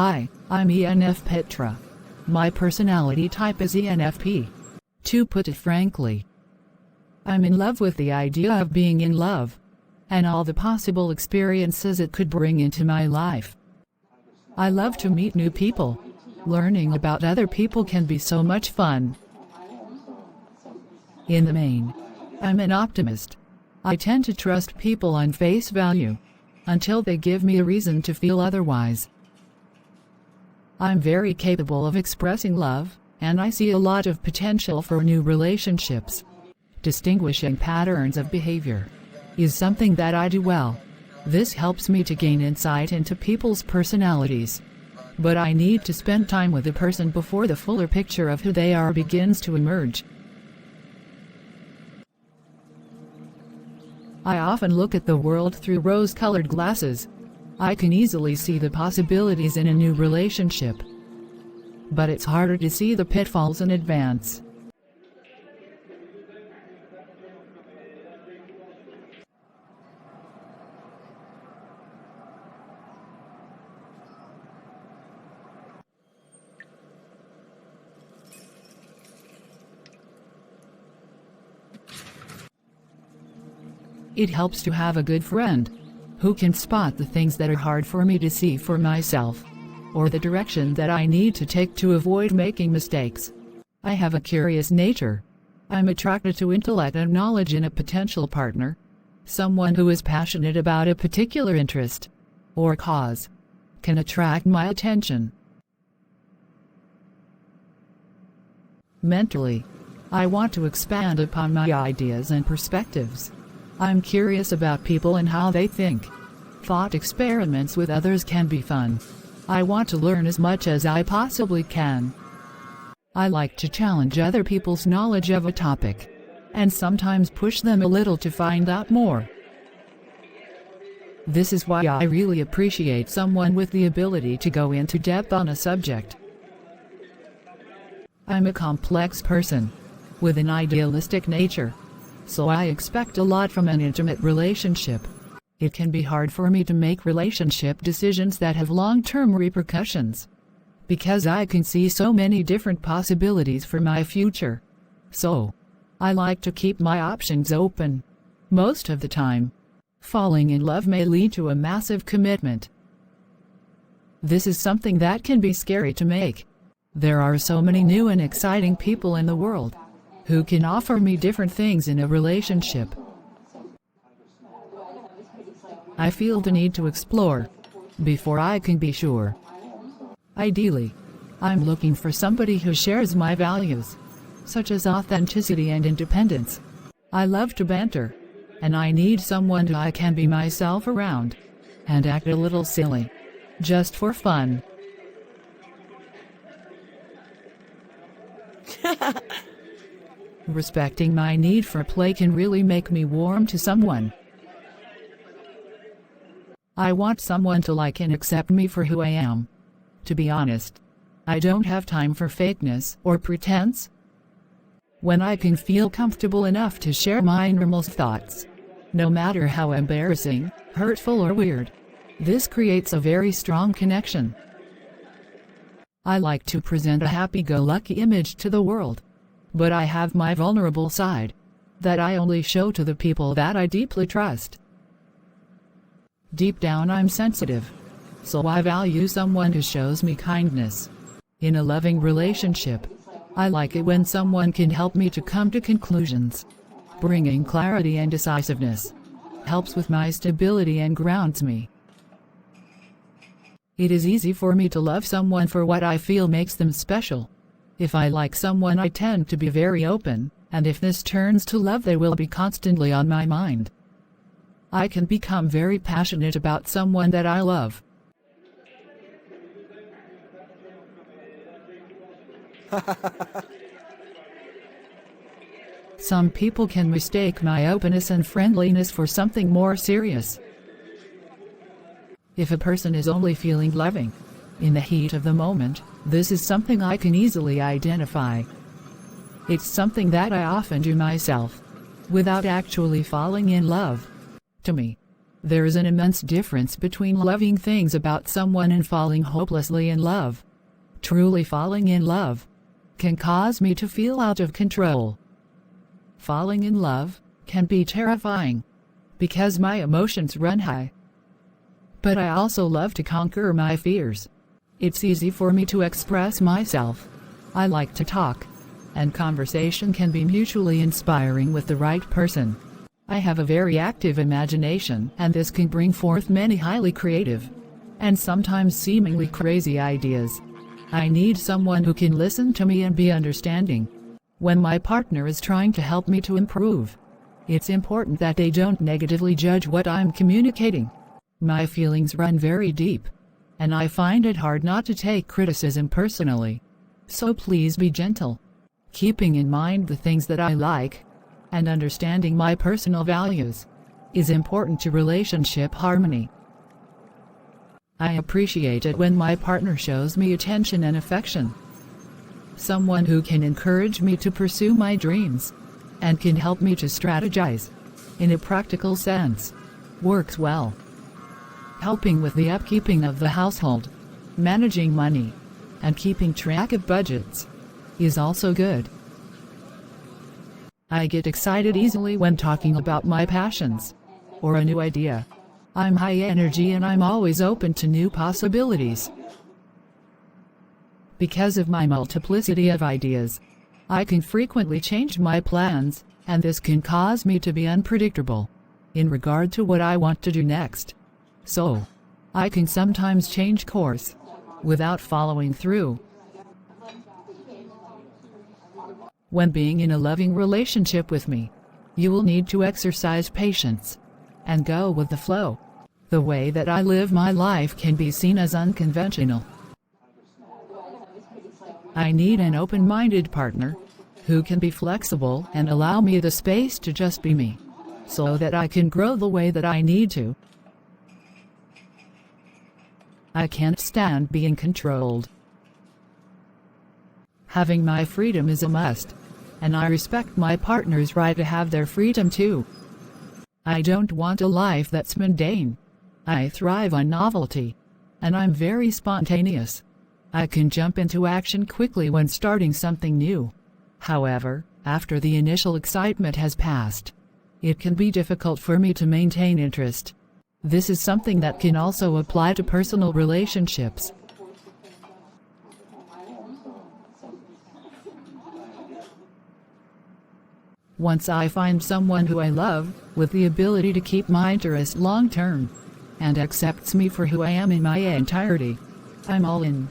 Hi, I'm ENFPetra. My personality type is ENFP. To put it frankly, I'm in love with the idea of being in love, and all the possible experiences it could bring into my life. I love to meet new people. Learning about other people can be so much fun. In the main, I'm an optimist. I tend to trust people on face value, until they give me a reason to feel otherwise. I'm very capable of expressing love, and I see a lot of potential for new relationships. Distinguishing patterns of behavior is something that I do well. This helps me to gain insight into people's personalities. But I need to spend time with a person before the fuller picture of who they are begins to emerge. I often look at the world through rose-colored glasses. I can easily see the possibilities in a new relationship. But it's harder to see the pitfalls in advance. It helps to have a good friend who can spot the things that are hard for me to see for myself, or the direction that I need to take to avoid making mistakes. I have a curious nature. I'm attracted to intellect and knowledge in a potential partner. Someone who is passionate about a particular interest or cause can attract my attention. Mentally, I want to expand upon my ideas and perspectives. I'm curious about people and how they think. Thought experiments with others can be fun. I want to learn as much as I possibly can. I like to challenge other people's knowledge of a topic, and sometimes push them a little to find out more. This is why I really appreciate someone with the ability to go into depth on a subject. I'm a complex person with an idealistic nature, so I expect a lot from an intimate relationship. It can be hard for me to make relationship decisions that have long-term repercussions, because I can see so many different possibilities for my future. So, I like to keep my options open. Most of the time, falling in love may lead to a massive commitment. This is something that can be scary to make. There are so many new and exciting people in the world who can offer me different things in a relationship. I feel the need to explore before I can be sure. Ideally, I'm looking for somebody who shares my values, such as authenticity and independence. I love to banter, and I need someone who I can be myself around and act a little silly, just for fun. Respecting my need for play can really make me warm to someone. I want someone to like and accept me for who I am. To be honest, I don't have time for fakeness or pretense. When I can feel comfortable enough to share my innermost thoughts, no matter how embarrassing, hurtful or weird, this creates a very strong connection. I like to present a happy-go-lucky image to the world, but I have my vulnerable side that I only show to the people that I deeply trust. Deep down I'm sensitive, so I value someone who shows me kindness. In a loving relationship, I like it when someone can help me to come to conclusions. Bringing clarity and decisiveness helps with my stability and grounds me. It is easy for me to love someone for what I feel makes them special. If I like someone, I tend to be very open, and if this turns to love, they will be constantly on my mind. I can become very passionate about someone that I love. Some people can mistake my openness and friendliness for something more serious. If a person is only feeling loving in the heat of the moment, this is something I can easily identify. It's something that I often do myself, without actually falling in love. To me, There is an immense difference between loving things about someone and falling hopelessly in love. Truly falling in love can cause me to feel out of control. Falling in love can be terrifying because my emotions run high. But I also love to conquer my fears. It's easy for me to express myself. I like to talk, and conversation can be mutually inspiring with the right person. I have a very active imagination, and this can bring forth many highly creative and sometimes seemingly crazy ideas. I need someone who can listen to me and be understanding. When my partner is trying to help me to improve, it's important that they don't negatively judge what I'm communicating. My feelings run very deep, and I find it hard not to take criticism personally. So please be gentle, keeping in mind the things that I like, and understanding my personal values is important to relationship harmony. I appreciate it when my partner shows me attention and affection. Someone who can encourage me to pursue my dreams and can help me to strategize in a practical sense works well. Helping with the upkeeping of the household, managing money, and keeping track of budgets is also good. I get excited easily when talking about my passions or a new idea. I'm high energy and I'm always open to new possibilities. Because of my multiplicity of ideas, I can frequently change my plans, and this can cause me to be unpredictable in regard to what I want to do next. So, I can sometimes change course without following through. When being in a loving relationship with me, you will need to exercise patience and go with the flow. The way that I live my life can be seen as unconventional. I need an open-minded partner who can be flexible and allow me the space to just be me, so that I can grow the way that I need to. I can't stand being controlled. Having my freedom is a must, and I respect my partner's right to have their freedom too. I don't want a life that's mundane. I thrive on novelty, and I'm very spontaneous. I can jump into action quickly when starting something new. However, after the initial excitement has passed, it can be difficult for me to maintain interest. This is something that can also apply to personal relationships. Once I find someone who I love, with the ability to keep my interest long-term, and accepts me for who I am in my entirety, I'm all in.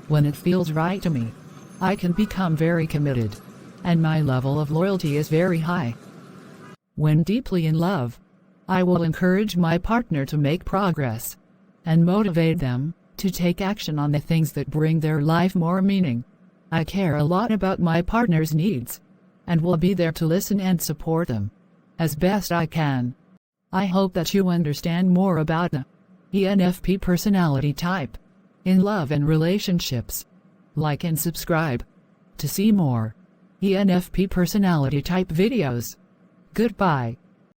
When it feels right to me, I can become very committed, and my level of loyalty is very high. When deeply in love, I will encourage my partner to make progress and motivate them to take action on the things that bring their life more meaning. I care a lot about my partner's needs and will be there to listen and support them as best I can. I hope that you understand more about the ENFP personality type in love and relationships. Like and subscribe to see more ENFP personality type videos. Goodbye.